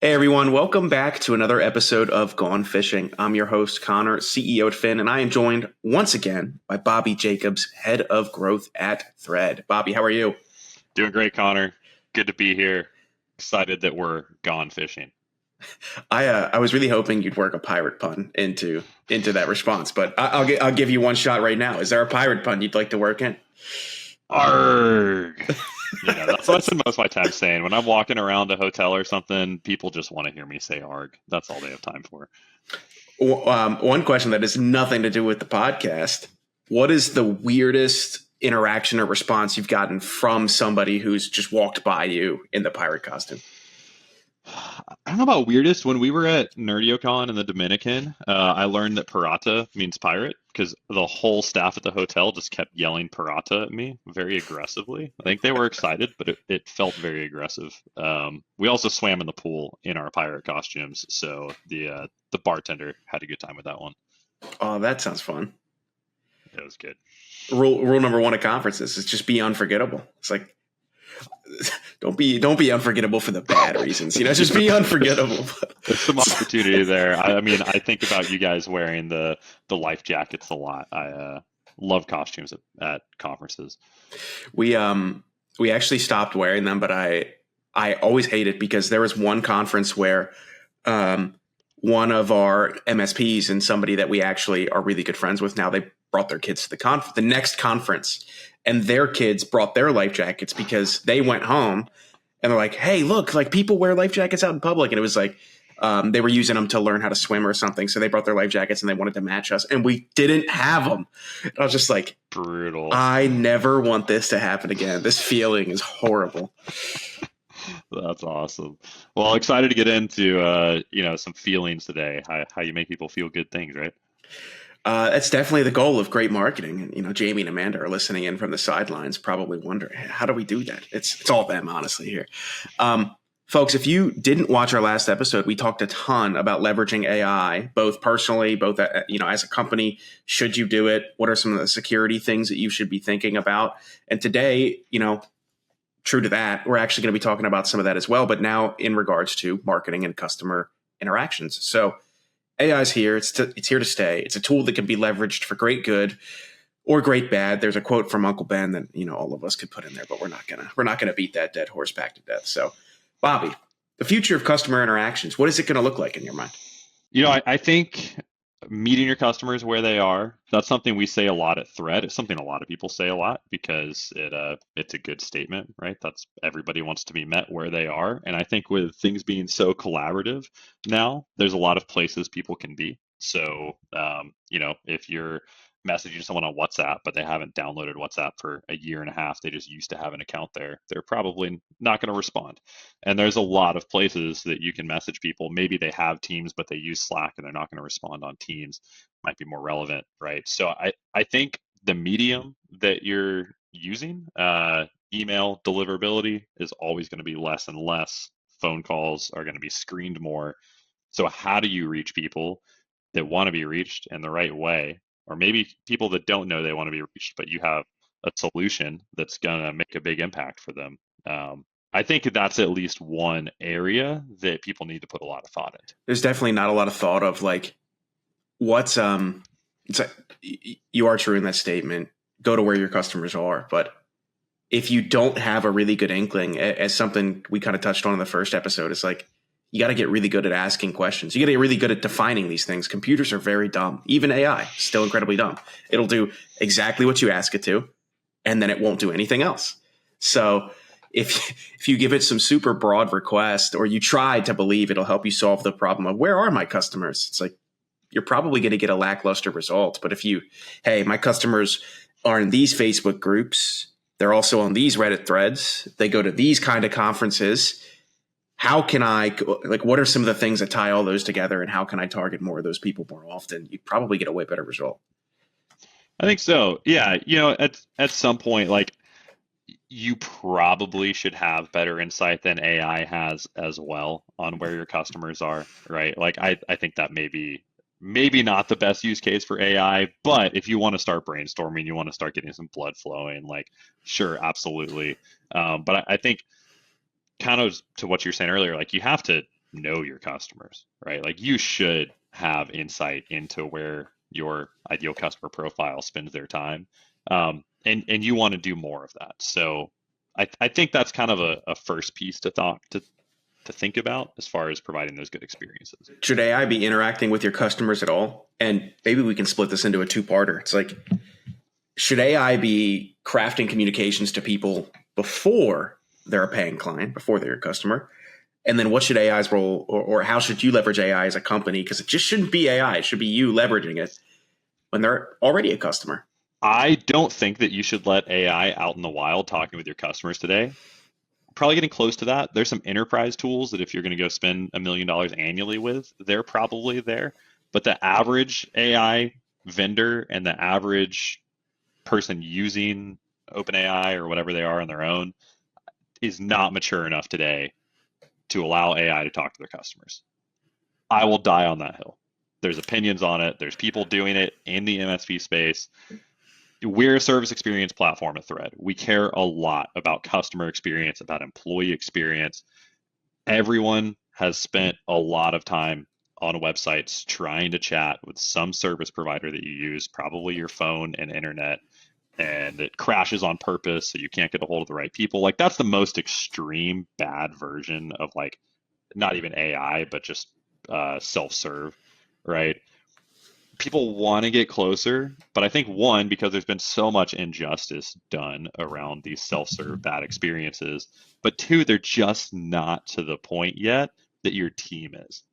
Hey everyone, welcome back to another episode of Gone Fishing. I'm your host, Connor, CEO at Phin, and I am joined once again by Bobby Jacobs, Head of Growth at Thread. Bobby, how are you? Doing great, Connor. Good to be here. Excited that we're gone fishing. I was really hoping you'd work a pirate pun into that response, but I'll give you one shot right now. Is there a pirate pun you'd like to work in? Arg! That's what I spend most of my time saying. When I'm walking around a hotel or something, people just want to hear me say arg. That's all they have time for. One question that has nothing to do with the podcast. What is the weirdest interaction or response you've gotten from somebody who's just walked by you in the pirate costume? I don't know about weirdest. When we were at NerdioCon in the Dominican, I learned that pirata means pirate because the whole staff at the hotel just kept yelling pirata at me very aggressively. I think they were excited, but it felt very aggressive. We also swam in the pool in our pirate costumes, so the bartender had a good time with that one. Oh, that sounds fun. It was good. Rule number one at conferences is just be unforgettable. It's like don't be unforgettable for the bad reasons. Just be unforgettable. There's some opportunity there. I mean, I think about you guys wearing the life jackets a lot. I love costumes at conferences. We actually stopped wearing them, but I always hate it because there was one conference where one of our MSPs and somebody that we actually are really good friends with now, they brought their kids to the next conference, and their kids brought their life jackets because they went home and they're like, hey, look, like people wear life jackets out in public. And it was like they were using them to learn how to swim or something. So they brought their life jackets and they wanted to match us, and we didn't have them. And I was just like, Brutal. I never want this to happen again. This feeling is horrible. That's awesome. Well, excited to get into some feelings today. How you make people feel good things, right? That's definitely the goal of great marketing. And, Jamie and Amanda are listening in from the sidelines, probably wondering, how do we do that? It's all them, honestly, here. Folks, if you didn't watch our last episode, we talked a ton about leveraging AI, both personally, both, as a company. Should you do it? What are some of the security things that you should be thinking about? And today, true to that, we're actually going to be talking about some of that as well, but now in regards to marketing and customer interactions. So AI is here. It's here to stay. It's a tool that can be leveraged for great good or great bad. There's a quote from Uncle Ben that all of us could put in there, but we're not gonna beat that dead horse back to death. So, Bobby, the future of customer interactions. What is it going to look like in your mind? I think meeting your customers where they are, that's something we say a lot at Thread. It's something a lot of people say a lot because it's a good statement, right? That's everybody wants to be met where they are. And I think with things being so collaborative now, there's a lot of places people can be. So, if you're messaging someone on WhatsApp, but they haven't downloaded WhatsApp for a year and a half, they just used to have an account there, they're probably not going to respond. And there's a lot of places that you can message people. Maybe they have Teams, but they use Slack and they're not going to respond on Teams. Might be more relevant, right? So I think the medium that you're using, email deliverability, is always going to be less and less. Phone calls are going to be screened more. So how do you reach people that want to be reached in the right way? Or maybe people that don't know they want to be reached, but you have a solution that's going to make a big impact for them. I think that's at least one area that people need to put a lot of thought into. There's definitely not a lot of thought of like what's it's like, you are true in that statement. Go to where your customers are, but if you don't have a really good inkling, as something we kind of touched on in the first episode, it's like you got to get really good at asking questions. You got to get really good at defining these things. Computers are very dumb. Even AI, still incredibly dumb. It'll do exactly what you ask it to, and then it won't do anything else. So if you give it some super broad request, or you try to believe it'll help you solve the problem of where are my customers, it's like you're probably going to get a lackluster result. But if hey, my customers are in these Facebook groups, they're also on these Reddit threads, they go to these kind of conferences, how can I, like, what are some of the things that tie all those together, and how can I target more of those people more often? You'd probably get a way better result. I think so. Yeah, at some point, like you probably should have better insight than AI has as well on where your customers are, right? Like I think that maybe not the best use case for AI, but if you want to start brainstorming, you want to start getting some blood flowing, like sure, absolutely. But I think kind of to what you're saying earlier, like you have to know your customers, right? Like you should have insight into where your ideal customer profile spends their time. And you want to do more of that. So I think that's kind of a first piece to think about as far as providing those good experiences. Should AI be interacting with your customers at all? And maybe we can split this into a two-parter. It's like, should AI be crafting communications to people before they're a paying client, before they're a customer? And then what should AI's role, or how should you leverage AI as a company? Because it just shouldn't be AI. It should be you leveraging it when they're already a customer. I don't think that you should let AI out in the wild talking with your customers today. Probably getting close to that. There's some enterprise tools that if you're going to go spend $1 million annually with, they're probably there. But the average AI vendor and the average person using OpenAI or whatever they are on their own is not mature enough today to allow AI to talk to their customers. I will die on that hill. There's opinions on it. There's people doing it in the MSP space. We're a service experience platform at Thread. We care a lot about customer experience, about employee experience. Everyone has spent a lot of time on websites trying to chat with some service provider that you use, probably your phone and internet, and it crashes on purpose so you can't get a hold of the right people. Like that's the most extreme bad version of like not even AI, but just self-serve, right? People want to get closer, but I think one, because there's been so much injustice done around these self-serve bad experiences, but two, they're just not to the point yet that your team is.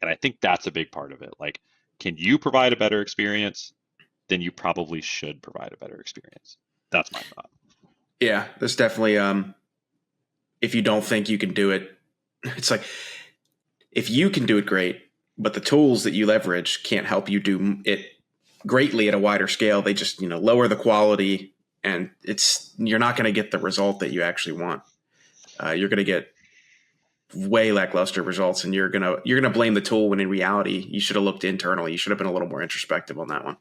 And I think that's a big part of it. Like, can you provide a better experience? Then you probably should provide a better experience. That's my thought. Yeah, there's definitely if you don't think you can do it, it's like if you can do it great, but the tools that you leverage can't help you do it greatly at a wider scale. They just, lower the quality, and you're not going to get the result that you actually want. You're going to get way lackluster results, and you're gonna blame the tool when in reality you should have looked internally. You should have been a little more introspective on that one.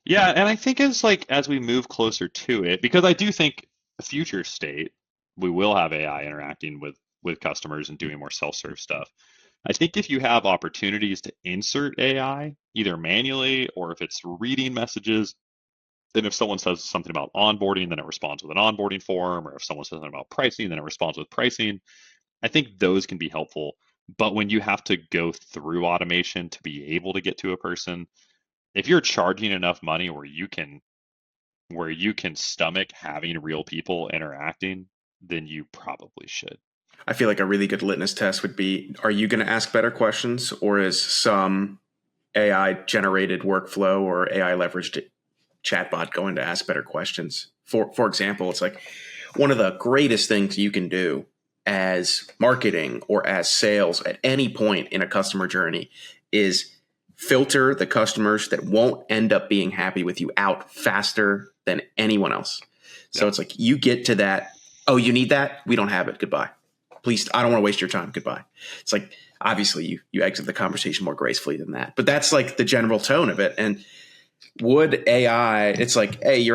Yeah, and I think as we move closer to it, because I do think the future state, we will have AI interacting with customers and doing more self-serve stuff. I think if you have opportunities to insert AI, either manually or if it's reading messages, then if someone says something about onboarding, then it responds with an onboarding form, or if someone says something about pricing, then it responds with pricing. I think those can be helpful. But when you have to go through automation to be able to get to a person, if you're charging enough money where you can stomach having real people interacting, then you probably should. I feel like a really good litmus test would be: are you going to ask better questions, or is some AI generated workflow or AI leveraged chatbot going to ask better questions? For example, it's like one of the greatest things you can do as marketing or as sales at any point in a customer journey is filter the customers that won't end up being happy with you out faster than anyone else. So Yep, it's like you get to that, oh, you need that? We don't have it. Goodbye. Please, I don't want to waste your time. Goodbye. It's like obviously you exit the conversation more gracefully than that. But that's like the general tone of it. And would AI, it's like, hey,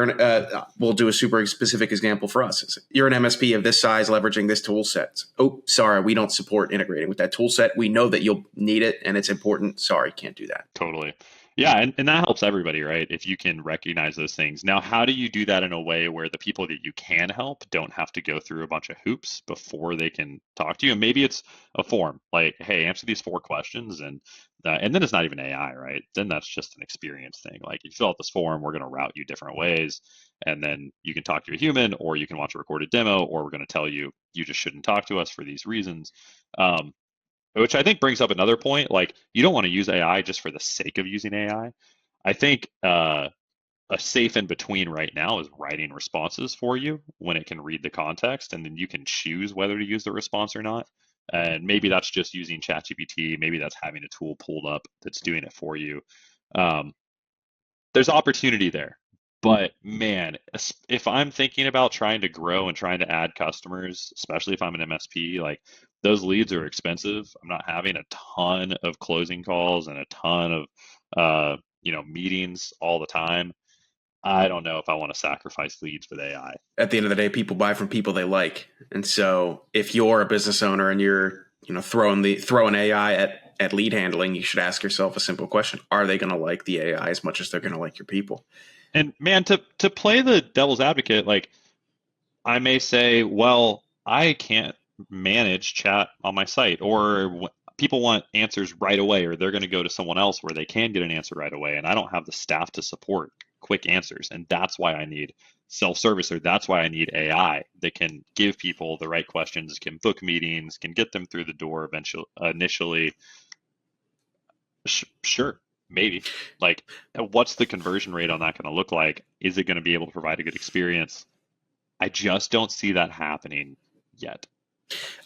we'll do a super specific example for us. You're an MSP of this size leveraging this tool set. Oh, sorry, we don't support integrating with that tool set. We know that you'll need it and it's important. Sorry, can't do that. totally. Yeah, and that helps everybody, right? If you can recognize those things. Now, how do you do that in a way where the people that you can help don't have to go through a bunch of hoops before they can talk to you? And maybe it's a form like, hey, answer these 4 questions, and then it's not even AI, right? Then that's just an experience thing. Like, you fill out this form, we're going to route you different ways, and then you can talk to a human, or you can watch a recorded demo, or we're going to tell you you just shouldn't talk to us for these reasons. Um, which I think brings up another point. Like, you don't want to use AI just for the sake of using AI. I think a safe in between right now is writing responses for you when it can read the context, and then you can choose whether to use the response or not. And maybe that's just using ChatGPT. Maybe that's having a tool pulled up that's doing it for you. Um, there's opportunity there. But man, if I'm thinking about trying to grow and trying to add customers, especially if I'm an MSP, like those leads are expensive. I'm not having a ton of closing calls and a ton of meetings all the time. I don't know if I want to sacrifice leads with AI. At the end of the day, people buy from people they like. And so if you're a business owner and you're throw an AI at lead handling, you should ask yourself a simple question: are they going to like the AI as much as they're going to like your people? And man, to play the devil's advocate, like I may say, well, I can't manage chat on my site, or people want answers right away, or they're going to go to someone else where they can get an answer right away, and I don't have the staff to support quick answers, and that's why I need self-service, or that's why I need AI that can give people the right questions, can book meetings, can get them through the door eventually, initially. Sure, maybe. Like, what's the conversion rate on that going to look like? Is it going to be able to provide a good experience? I just don't see that happening yet.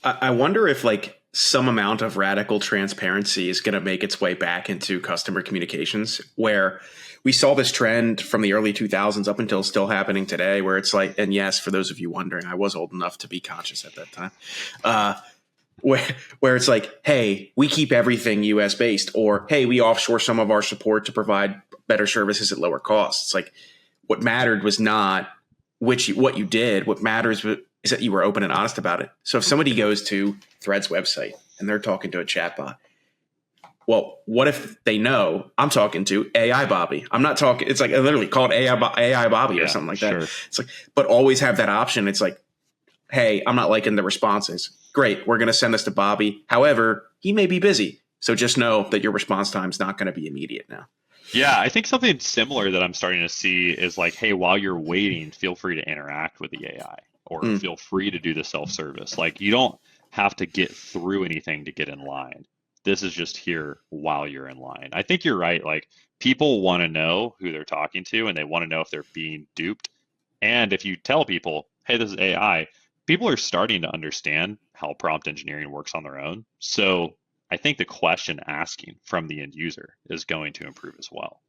I wonder if like some amount of radical transparency is going to make its way back into customer communications, where we saw this trend from the early 2000s up until still happening today, where it's like, and yes, for those of you wondering, I was old enough to be conscious at that time, where it's like, hey, we keep everything US based, or hey, we offshore some of our support to provide better services at lower costs. It's like what mattered was not what you did. What matters is that you were open and honest about it. So if somebody goes to Thread's website and they're talking to a chatbot, well, what if they know I'm talking to AI Bobby? I'm not talking. It's like literally called AI Bobby or something like that. Sure. It's like, but always have that option. It's like, hey, I'm not liking the responses. Great, we're going to send this to Bobby. However, he may be busy, so just know that your response time is not going to be immediate now. Yeah, I think something similar that I'm starting to see is like, hey, while you're waiting, feel free to interact with the AI, or feel free to do the self-service. Like, you don't have to get through anything to get in line. This is just here while you're in line. I think you're right. Like, people want to know who they're talking to, and they want to know if they're being duped. And if you tell people, hey, this is AI, people are starting to understand how prompt engineering works on their own. So I think the question asking from the end user is going to improve as well.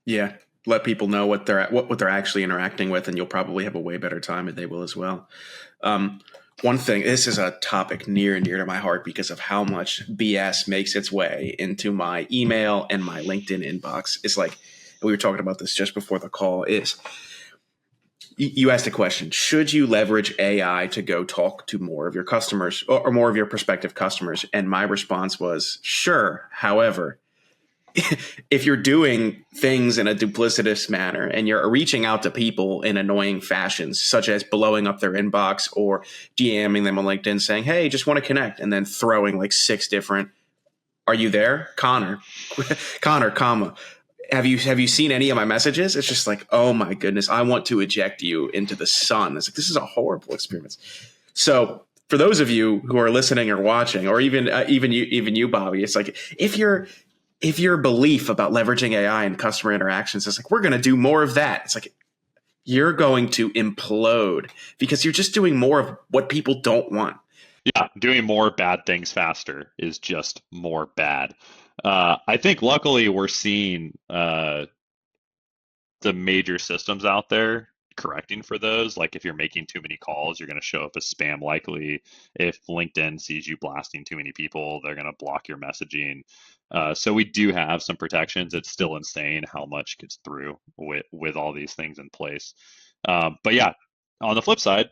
Yeah, let people know what they're actually interacting with, and you'll probably have a way better time, and they will as well. One thing, this is a topic near and dear to my heart because of how much BS makes its way into my email and my LinkedIn inbox. It's like, we were talking about this just before the call, is you asked a question: should you leverage AI to go talk to more of your customers or more of your prospective customers? And my response was sure. However, if you're doing things in a duplicitous manner and you're reaching out to people in annoying fashions, such as blowing up their inbox or DMing them on LinkedIn saying, hey, just want to connect, and then throwing like 6 different, are you there? Connor, comma. Have you seen any of my messages? It's just like, oh my goodness, I want to eject you into the sun. It's like, this is a horrible experience. So for those of you who are listening or watching, or even you, Bobby, it's like, if your belief about leveraging AI and customer interactions is like, we're going to do more of that, it's like, you're going to implode because you're just doing more of what people don't want. Yeah, doing more bad things faster is just more bad. I think luckily we're seeing the major systems out there correcting for those. Like, if you're making too many calls, you're going to show up as spam likely. If LinkedIn sees you blasting too many people, they're going to block your messaging. So we do have some protections. It's still insane how much gets through with all these things in place. But yeah, on the flip side,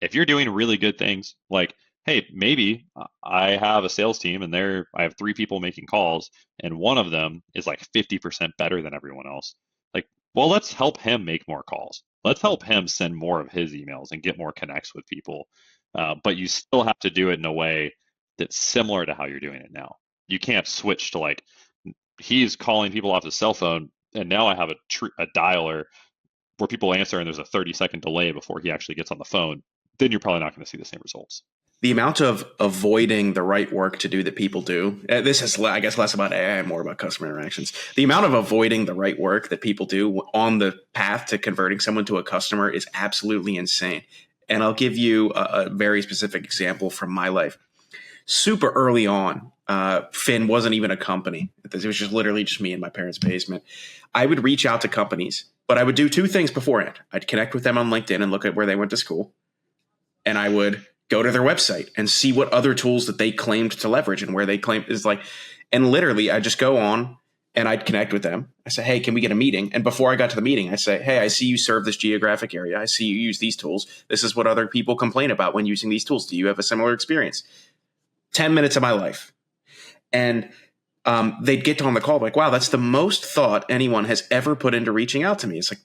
if you're doing really good things, like, hey, maybe I have a sales team and I have 3 people making calls, and one of them is like 50% better than everyone else. Like, well, let's help him make more calls. Let's help him send more of his emails and get more connects with people. But you still have to do it in a way that's similar to how you're doing it now. You can't switch to like, he's calling people off his cell phone, and now I have a dialer where people answer and there's a 30-second delay before he actually gets on the phone. Then you're probably not going to see the same results. The amount of avoiding the right work to do that people do, this is, I guess, less about AI and more about customer interactions. The amount of avoiding the right work that people do on the path to converting someone to a customer is absolutely insane. And I'll give you a very specific example from my life. Super early on, Phin wasn't even a company. It was just literally just me in my parents' basement. I would reach out to companies, but I would do 2 things beforehand. I'd connect with them on LinkedIn and look at where they went to school. And I would go to their website and see what other tools that they claimed to leverage and where they claimed is like, and literally I just go on and I'd connect with them. I say, hey, can we get a meeting? And before I got to the meeting, I say, hey, I see you serve this geographic area. I see you use these tools. This is what other people complain about when using these tools. Do you have a similar experience? 10 minutes of my life. And they'd get on the call like, wow, that's the most thought anyone has ever put into reaching out to me. It's like,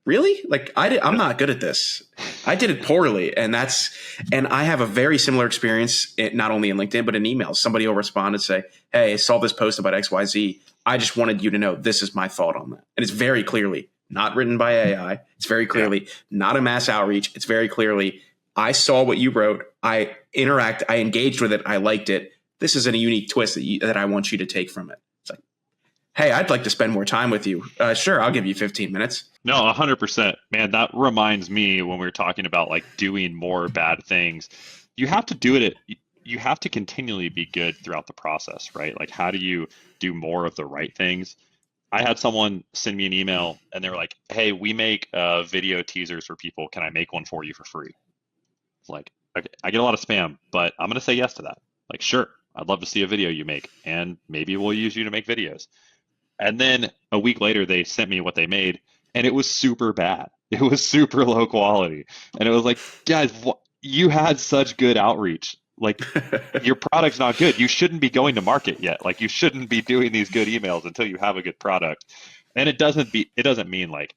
really? Like I'm not good at this. I did it poorly. And I have a very similar experience, not only in LinkedIn, but in emails. Somebody will respond and say, hey, I saw this post about XYZ. I just wanted you to know this is my thought on that. And it's very clearly not written by AI. It's very clearly not a mass outreach. It's very clearly, I saw what you wrote. I engaged with it. I liked it. This is a unique twist that I want you to take from it. It's like, hey, I'd like to spend more time with you. Sure, I'll give you 15 minutes. No, 100%. Man, that reminds me when we were talking about like doing more bad things, you have to do it. You have to continually be good throughout the process, right? Like, how do you do more of the right things? I had someone send me an email and they were like, hey, we make video teasers for people. Can I make one for you for free? It's like, okay, I get a lot of spam, but I'm going to say yes to that. Like, sure, I'd love to see a video you make, and maybe we'll use you to make videos. And then a week later, they sent me what they made, and it was super bad. It was super low quality. And it was like, guys, you had such good outreach. Like, your product's not good. You shouldn't be going to market yet. Like, you shouldn't be doing these good emails until you have a good product. And it doesn't mean like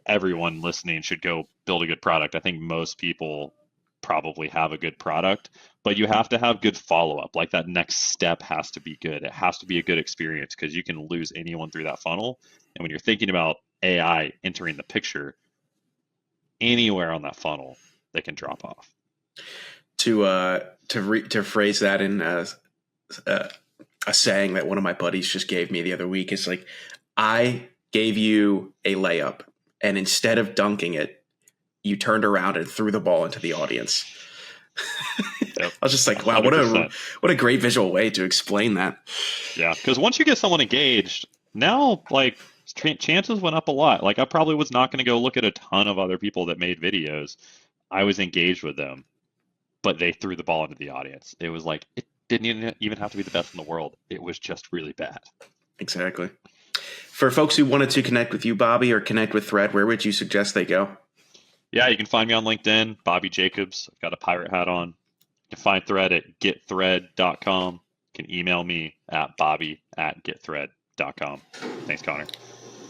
everyone listening should go build a good product. I think most people probably have a good product, but you have to have good follow-up. Like, that next step has to be good. It has to be a good experience, because you can lose anyone through that funnel. And when you're thinking about AI entering the picture, anywhere on that funnel, they can drop off. To phrase that in a saying that one of my buddies just gave me the other week is like, I gave you a layup, and instead of dunking it, you turned around and threw the ball into the audience. Yep. I was just like, wow, 100%. what a great visual way to explain that. Yeah, because once you get someone engaged, now like chances went up a lot. Like, I probably was not going to go look at a ton of other people that made videos. I was engaged with them, but they threw the ball into the audience. It was like, it didn't even have to be the best in the world. It was just really bad. Exactly. For folks who wanted to connect with you, Bobby, or connect with Thread, where would you suggest they go? Yeah, you can find me on LinkedIn, Bobby Jacobs. I've got a pirate hat on. You can find Thread at getthread.com. You can email me at bobby@getthread.com. Thanks, Connor.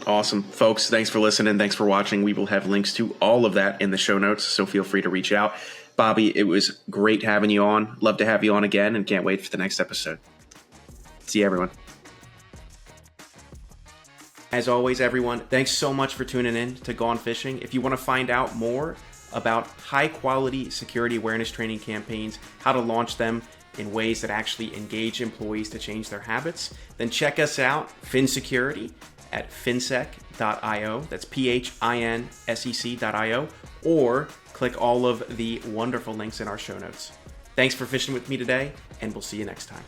Awesome. Folks, thanks for listening. Thanks for watching. We will have links to all of that in the show notes, so feel free to reach out. Bobby, it was great having you on. Love to have you on again, and can't wait for the next episode. See you, everyone. As always, everyone, thanks so much for tuning in to Gone Fishing. If you want to find out more about high-quality security awareness training campaigns, how to launch them in ways that actually engage employees to change their habits, then check us out, Phin Security, at phinsec.io. That's phinsec.io, or click all of the wonderful links in our show notes. Thanks for fishing with me today, and we'll see you next time.